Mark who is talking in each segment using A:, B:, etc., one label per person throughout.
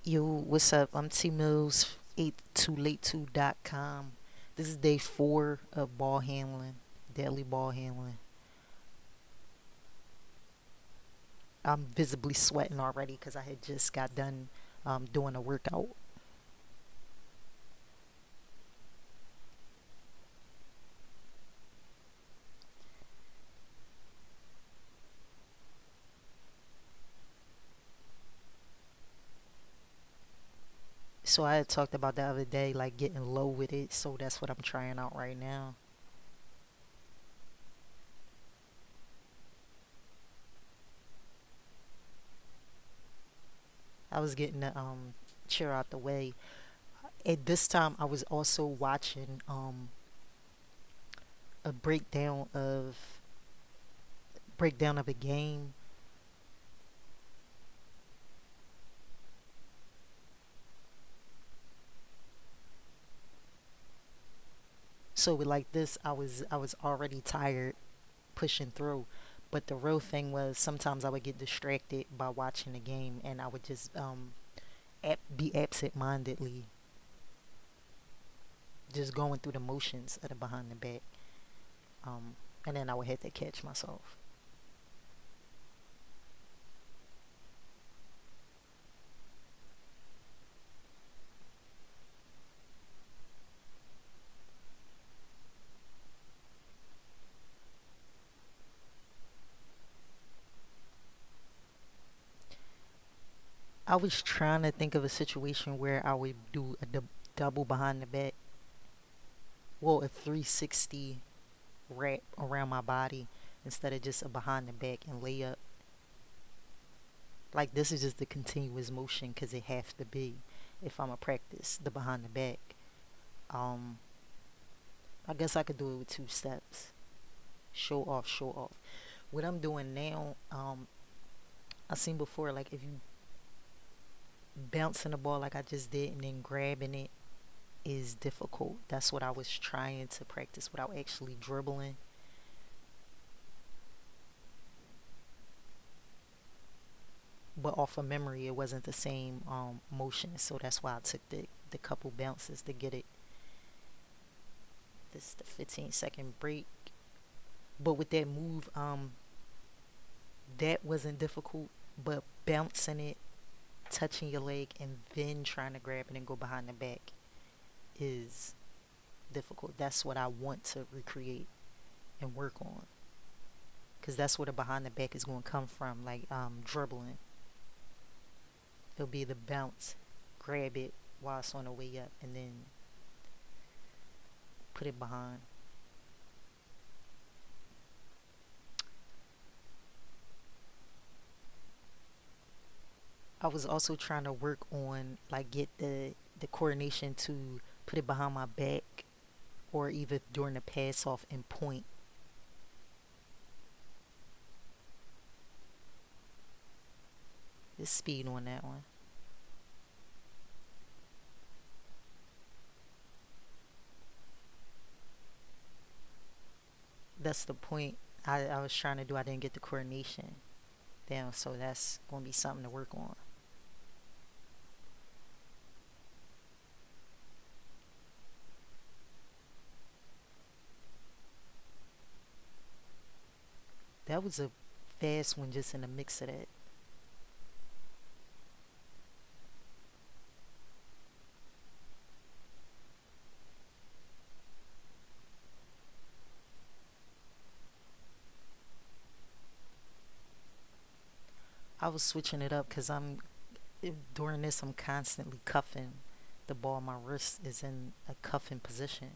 A: Yo, what's up? I'm T Mills, 82late2.com. This is day 4 of ball handling, daily ball handling. I'm visibly sweating already because I had just got done doing a workout. So I had talked about the other day, like getting low with it. So that's what I'm trying out right now. I was getting the chair out the way. At this time, I was also watching a breakdown of a game. So with like this, I was already tired pushing through. But the real thing was sometimes I would get distracted by watching the game, and I would just be absent-mindedly just going through the motions of the behind the back, and then I would have to catch myself. I was trying to think of a situation where I would do a double behind the back, well, a 360 wrap around my body instead of just a behind the back and lay up. Like this is just the continuous motion because it have to be if I'm a practice the behind the back. Um, I guess I could do it with two steps. Show off, show off. What I'm doing now, I seen before, like if you bouncing the ball like I just did and then grabbing it is difficult. That's what I was trying to practice without actually dribbling. But off of memory, it wasn't the same motion, so that's why I took the couple bounces to get it. This is the 15-second break. But with that move, that wasn't difficult. But bouncing it, touching your leg, and then trying to grab it and go behind the back is difficult. That's what I want to recreate and work on. Because that's where the behind the back is going to come from, like dribbling. It'll be the bounce, grab it while it's on the way up, and then put it behind. I was also trying to work on like get the coordination to put it behind my back or either during the pass off and point. The speed on that one. That's the point I was trying to do. I didn't get the coordination down, so that's going to be something to work on. That was a fast one just in the mix of that. I was switching it up because during this I'm constantly cuffing the ball. My wrist is in a cuffing position.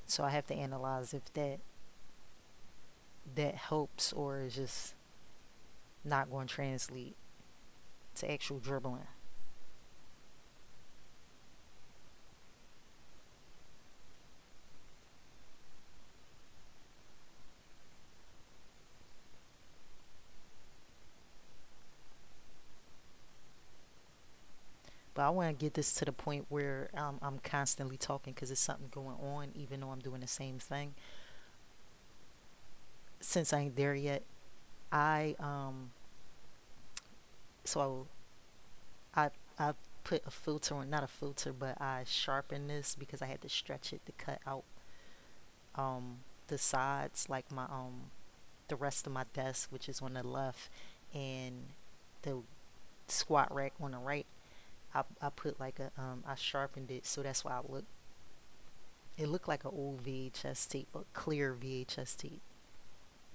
A: So I have to analyze if that helps or is just not going to translate to actual dribbling. But I want to get this to the point where I'm constantly talking because there's something going on, even though I'm doing the same thing. Since I ain't there yet, I so I I put a filter on, not a filter, but I sharpened this because I had to stretch it to cut out um the sides, like my the rest of my desk, which is on the left, and the squat rack on the right. I put like a I sharpened it, so that's why it looked like an old VHS tape, but clear VHS tape.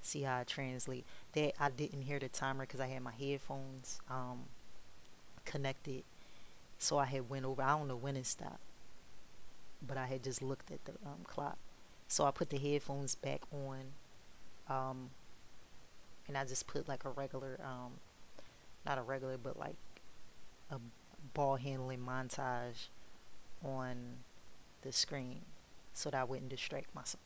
A: See how I translate that? I didn't hear the timer because I had my headphones connected, so I had went over. I don't know when it stopped, but I had just looked at the clock. So I put the headphones back on, um, and I just put like a regular, not a regular, but like a ball handling montage on the screen, so that I wouldn't distract myself.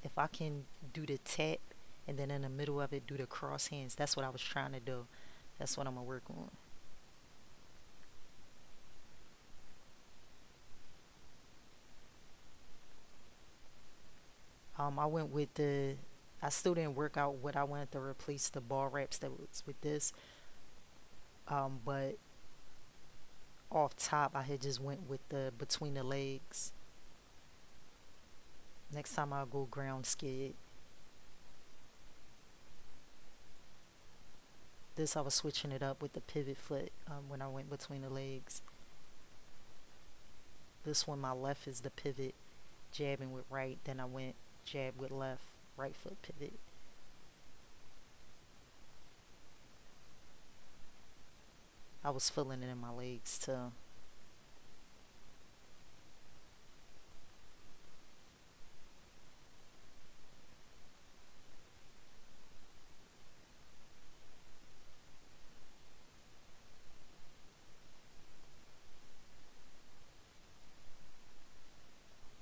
A: If I can do the tap and then in the middle of it do the cross hands, that's what I was trying to do. That's what I'm gonna work on. I went with the. I still didn't work out what I wanted to replace the ball wraps that was with this. But off top, I had just went with the between the legs. Next time I'll go ground skid. This I was switching it up with the pivot foot when I went between the legs. This one, my left is the pivot, jabbing with right. Then I went jab with left, right foot pivot. I was feeling it in my legs too.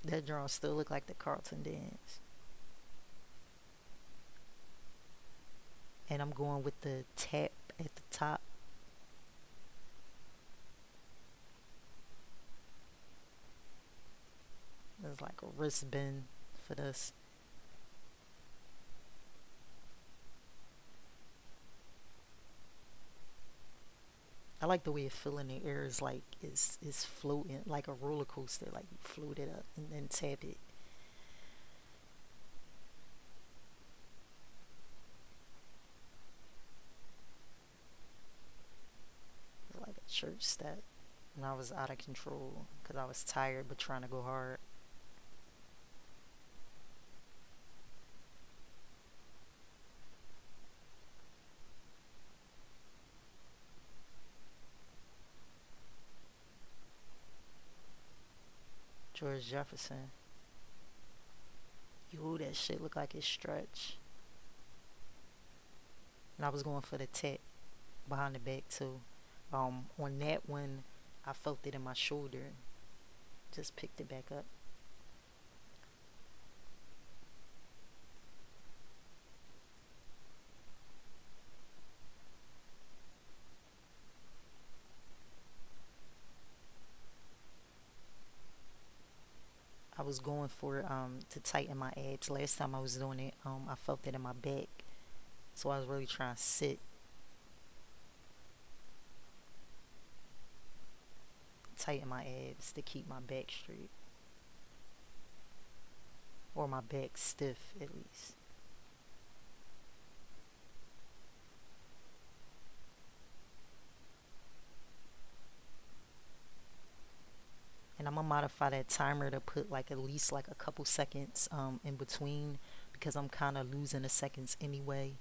A: That drawing still look like the Carlton dance. And I'm going with the tap at the top. There's like a wrist bend for this. I like the way it feel in the air is like is floating like a roller coaster, like you float it up and then tap it. Like a church step. And I was out of control because I was tired but trying to go hard. George Jefferson. Yo, that shit look like it stretch. And I was going for the tap behind the back too. On that one, I felt it in my shoulder. Just picked it back up. I was going for to tighten my abs. Last time I was doing it, I felt it in my back. So I was really trying to sit, tighten my abs to keep my back straight. Or my back stiff at least. And I'm gonna modify that timer to put like at least like a couple seconds in between because I'm kinda losing the seconds anyway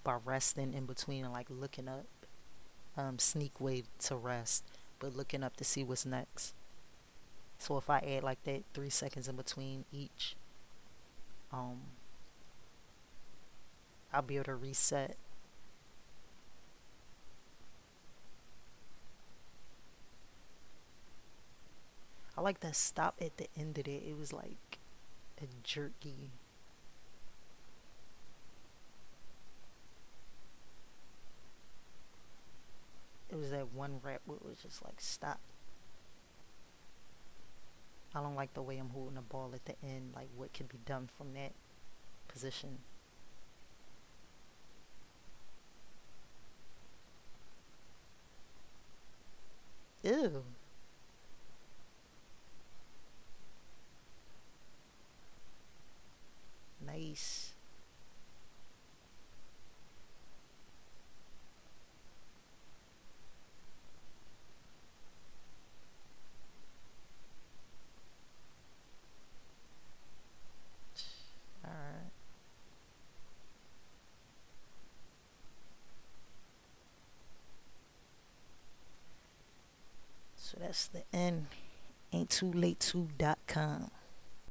A: by resting in between and like looking up. Sneak way to rest, but looking up to see what's next. So if I add like that 3 seconds in between each, um, I'll be able to reset. I like that stop at the end of it. It was like a jerky. It was that one rap where it was just like stop. I don't like the way I'm holding the ball at the end. Like what can be done from that position. Ew. Nice. All right. So that's the end. Ain't too late to.com.